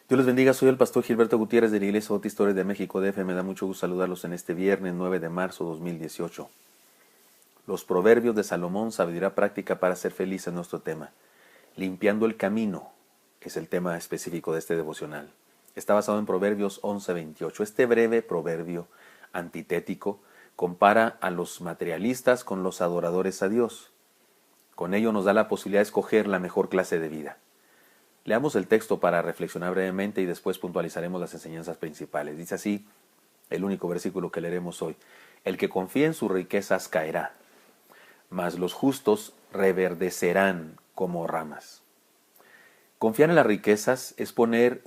Dios les bendiga, soy el pastor Gilberto Gutiérrez de la Iglesia Bautista de México DF. Me da mucho gusto saludarlos en este viernes 9 de marzo 2018. Los proverbios de Salomón, sabiduría práctica para ser feliz, es nuestro tema. Limpiando el camino es el tema específico de este devocional. Está basado en Proverbios 11:28. Este breve proverbio antitético compara a los materialistas con los adoradores a Dios. Con ello nos da la posibilidad de escoger la mejor clase de vida. Leamos el texto para reflexionar brevemente y después puntualizaremos las enseñanzas principales. Dice así el único versículo que leeremos hoy. El que confía en sus riquezas caerá, mas los justos reverdecerán como ramas. Confiar en las riquezas es ponernos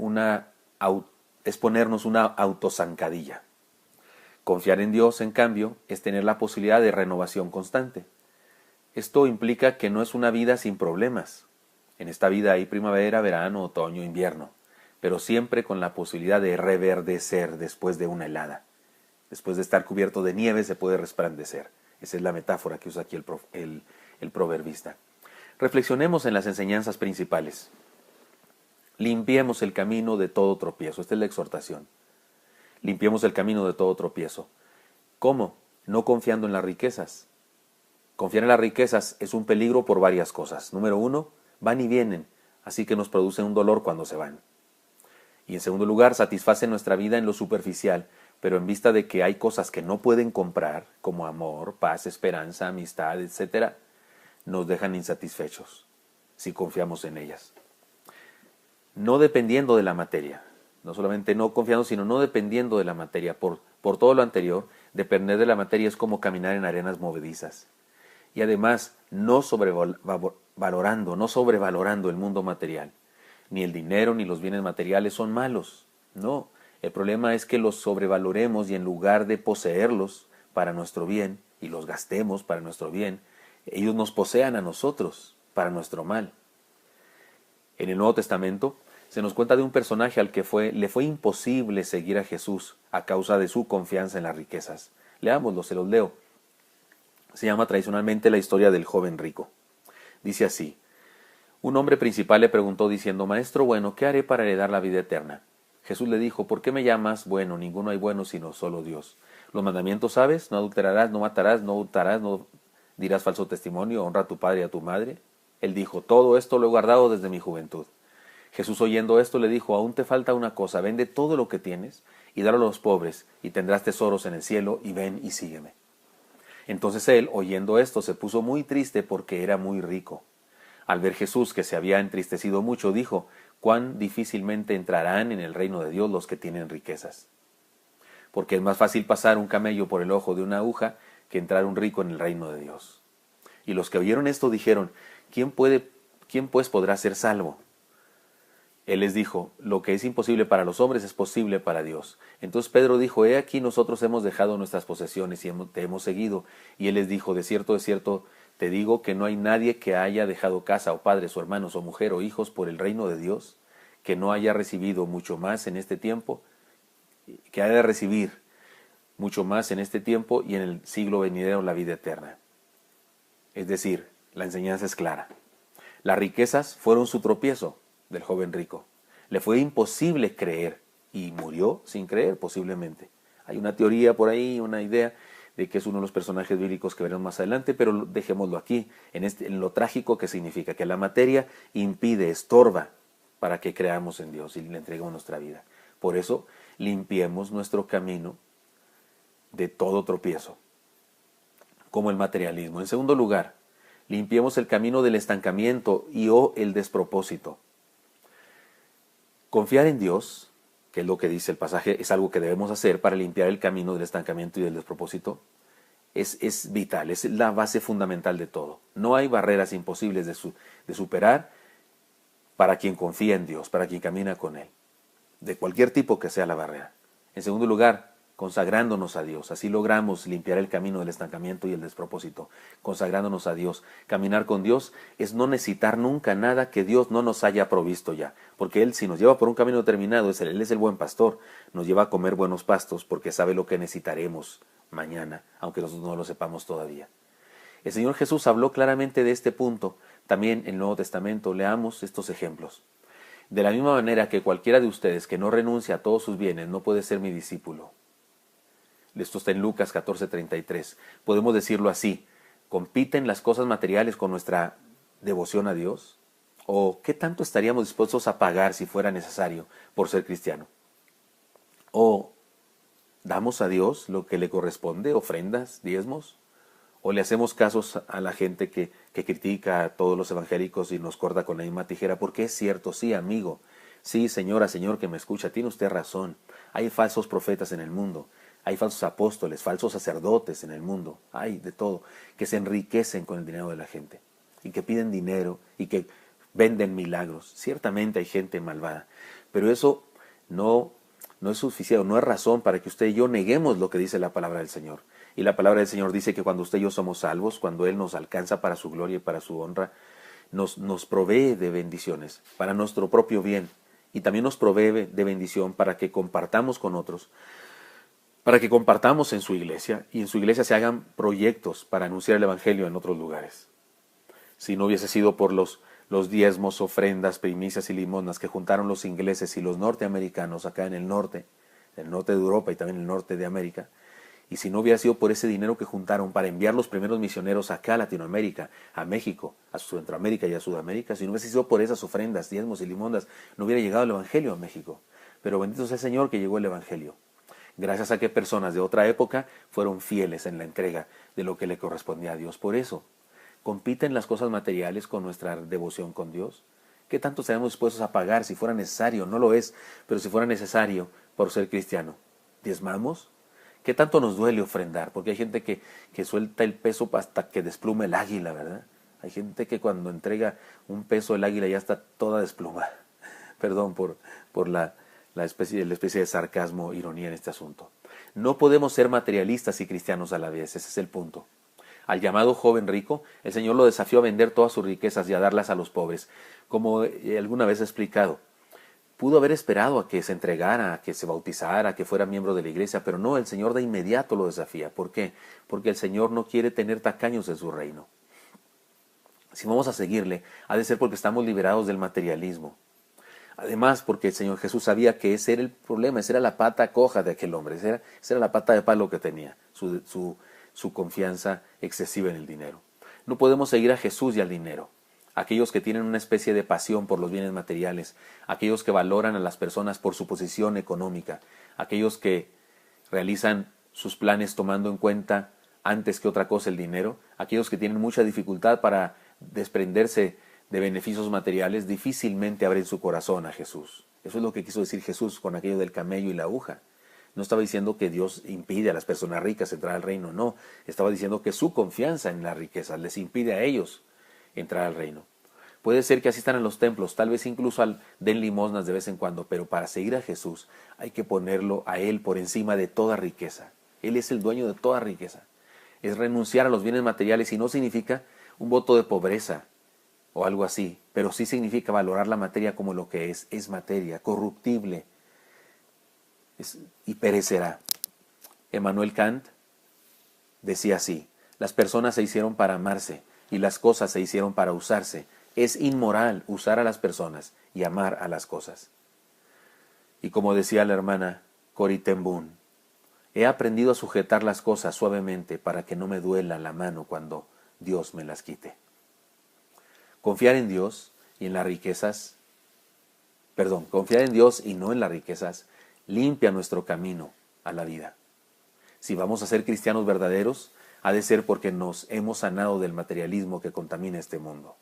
una autozancadilla. Confiar en Dios, en cambio, es tener la posibilidad de renovación constante. Esto implica que no es una vida sin problemas. En esta vida hay primavera, verano, otoño, invierno, pero siempre con la posibilidad de reverdecer después de una helada. Después de estar cubierto de nieve se puede resplandecer. Esa es la metáfora que usa aquí el proverbista. Reflexionemos en las enseñanzas principales. Limpiemos el camino de todo tropiezo. Esta es la exhortación. Limpiemos el camino de todo tropiezo. ¿Cómo? No confiando en las riquezas. Confiar en las riquezas es un peligro por varias cosas. Número uno, van y vienen, así que nos producen un dolor cuando se van. Y en segundo lugar, satisfacen nuestra vida en lo superficial, pero en vista de que hay cosas que no pueden comprar, como amor, paz, esperanza, amistad, etc., nos dejan insatisfechos si confiamos en ellas. No dependiendo de la materia, no solamente no confiando, sino no dependiendo de la materia. Por todo lo anterior, depender de la materia es como caminar en arenas movedizas. Y además, no sobrevalorando el mundo material. Ni el dinero ni los bienes materiales son malos. No, el problema es que los sobrevaloremos y en lugar de poseerlos para nuestro bien y los gastemos para nuestro bien, ellos nos posean a nosotros para nuestro mal. En el Nuevo Testamento se nos cuenta de un personaje al que le fue imposible seguir a Jesús a causa de su confianza en las riquezas. Leámoslo, se los leo. Se llama tradicionalmente la historia del joven rico. Dice así: un hombre principal le preguntó diciendo: Maestro bueno, ¿qué haré para heredar la vida eterna? Jesús le dijo: ¿por qué me llamas bueno? Ninguno hay bueno sino solo Dios. Los mandamientos sabes: no adulterarás, no matarás, no hurtarás, no dirás falso testimonio, honra a tu padre y a tu madre. Él dijo: todo esto lo he guardado desde mi juventud. Jesús, oyendo esto, le dijo: aún te falta una cosa, vende todo lo que tienes y dalo a los pobres y tendrás tesoros en el cielo, y ven y sígueme. Entonces él, oyendo esto, se puso muy triste porque era muy rico. Al ver Jesús que se había entristecido mucho, dijo: cuán difícilmente entrarán en el reino de Dios los que tienen riquezas. Porque es más fácil pasar un camello por el ojo de una aguja que entrar un rico en el reino de Dios. Y los que oyeron esto dijeron: ¿quién pues podrá ser salvo? Él les dijo: lo que es imposible para los hombres es posible para Dios. Entonces Pedro dijo: he aquí nosotros hemos dejado nuestras posesiones y te hemos seguido. Y él les dijo: de cierto, te digo que no hay nadie que haya dejado casa o padres o hermanos o mujer o hijos por el reino de Dios, que no haya recibido mucho más en este tiempo, que haya de recibir mucho más en este tiempo y en el siglo venidero la vida eterna. Es decir, la enseñanza es clara. Las riquezas fueron su tropiezo del joven rico. Le fue imposible creer y murió sin creer, posiblemente. Hay una teoría por ahí, una idea de que es uno de los personajes bíblicos que veremos más adelante, pero dejémoslo aquí, en lo trágico que significa que la materia impide, estorba para que creamos en Dios y le entreguemos nuestra vida. Por eso, limpiemos nuestro camino de todo tropiezo, como el materialismo. En segundo lugar, limpiemos el camino del estancamiento o el despropósito. Confiar en Dios, que es lo que dice el pasaje, es algo que debemos hacer para limpiar el camino del estancamiento y del despropósito. Es vital, es la base fundamental de todo. No hay barreras imposibles de superar para quien confía en Dios, para quien camina con Él, de cualquier tipo que sea la barrera. En segundo lugar, consagrándonos a Dios. Así logramos limpiar el camino del estancamiento y el despropósito, consagrándonos a Dios. Caminar con Dios es no necesitar nunca nada que Dios no nos haya provisto ya, porque Él, si nos lleva por un camino determinado, Él es el buen pastor, nos lleva a comer buenos pastos porque sabe lo que necesitaremos mañana, aunque nosotros no lo sepamos todavía. El Señor Jesús habló claramente de este punto también en el Nuevo Testamento. Leamos estos ejemplos. De la misma manera que cualquiera de ustedes que no renuncia a todos sus bienes no puede ser mi discípulo. Esto está en Lucas 14:33. Podemos decirlo así: ¿compiten las cosas materiales con nuestra devoción a Dios? ¿O qué tanto estaríamos dispuestos a pagar si fuera necesario por ser cristiano? ¿O damos a Dios lo que le corresponde, ofrendas, diezmos? ¿O le hacemos casos a la gente que critica a todos los evangélicos y nos corta con la misma tijera? Porque es cierto, sí, amigo, sí, señora, señor que me escucha, tiene usted razón. Hay falsos profetas en el mundo, hay falsos apóstoles, falsos sacerdotes en el mundo, hay de todo, que se enriquecen con el dinero de la gente y que piden dinero y que venden milagros. Ciertamente hay gente malvada, pero eso no es suficiente, no es razón para que usted y yo neguemos lo que dice la palabra del Señor. Y la palabra del Señor dice que cuando usted y yo somos salvos, cuando Él nos alcanza para su gloria y para su honra, nos provee de bendiciones para nuestro propio bien. Y también nos provee de bendición para que compartamos con otros, para que compartamos en su iglesia y en su iglesia se hagan proyectos para anunciar el Evangelio en otros lugares. Si no hubiese sido por los diezmos, ofrendas, primicias y limosnas que juntaron los ingleses y los norteamericanos acá en el norte de Europa y también en el norte de América, y si no hubiera sido por ese dinero que juntaron para enviar los primeros misioneros acá a Latinoamérica, a México, a Centroamérica y a Sudamérica, si no hubiese sido por esas ofrendas, diezmos y limondas, no hubiera llegado el Evangelio a México. Pero bendito sea el Señor que llegó el Evangelio. Gracias a que personas de otra época fueron fieles en la entrega de lo que le correspondía a Dios. Por eso, ¿compiten las cosas materiales con nuestra devoción con Dios? ¿Qué tanto estaremos dispuestos a pagar si fuera necesario? No lo es, pero si fuera necesario por ser cristiano. ¿Diezmamos? ¿Qué tanto nos duele ofrendar? Porque hay gente que suelta el peso hasta que desplume el águila, ¿verdad? Hay gente que cuando entrega un peso el águila ya está toda desplumada. Perdón por la especie de sarcasmo, ironía en este asunto. No podemos ser materialistas y cristianos a la vez, ese es el punto. Al llamado joven rico, el Señor lo desafió a vender todas sus riquezas y a darlas a los pobres. Como alguna vez he explicado, pudo haber esperado a que se entregara, a que se bautizara, a que fuera miembro de la iglesia, pero no, el Señor de inmediato lo desafía. ¿Por qué? Porque el Señor no quiere tener tacaños en su reino. Si vamos a seguirle, ha de ser porque estamos liberados del materialismo. Además, porque el Señor Jesús sabía que ese era el problema, esa era la pata coja de aquel hombre, esa era la pata de palo que tenía, su confianza excesiva en el dinero. No podemos seguir a Jesús y al dinero. Aquellos que tienen una especie de pasión por los bienes materiales, aquellos que valoran a las personas por su posición económica, aquellos que realizan sus planes tomando en cuenta antes que otra cosa el dinero, aquellos que tienen mucha dificultad para desprenderse de beneficios materiales, difícilmente abren su corazón a Jesús. Eso es lo que quiso decir Jesús con aquello del camello y la aguja. No estaba diciendo que Dios impide a las personas ricas entrar al reino, no. Estaba diciendo que su confianza en las riquezas les impide a ellos entrar al reino. Puede ser que asistan a los templos, tal vez incluso den limosnas de vez en cuando, pero para seguir a Jesús hay que ponerlo a Él por encima de toda riqueza. Él es el dueño de toda riqueza. Es renunciar a los bienes materiales y no significa un voto de pobreza o algo así, pero sí significa valorar la materia como lo que es materia, corruptible y perecerá. Immanuel Kant decía así: las personas se hicieron para amarse y las cosas se hicieron para usarse. Es inmoral usar a las personas y amar a las cosas. Y como decía la hermana Corrie ten Boom, he aprendido a sujetar las cosas suavemente para que no me duela la mano cuando Dios me las quite. Confiar en Dios y en las riquezas, confiar en Dios y no en las riquezas, limpia nuestro camino a la vida. Si vamos a ser cristianos verdaderos, ha de ser porque nos hemos sanado del materialismo que contamina este mundo.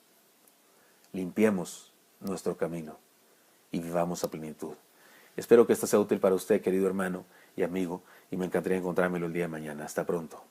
Limpiemos nuestro camino y vivamos a plenitud. Espero que esto sea útil para usted, querido hermano y amigo, y me encantaría encontrármelo el día de mañana. Hasta pronto.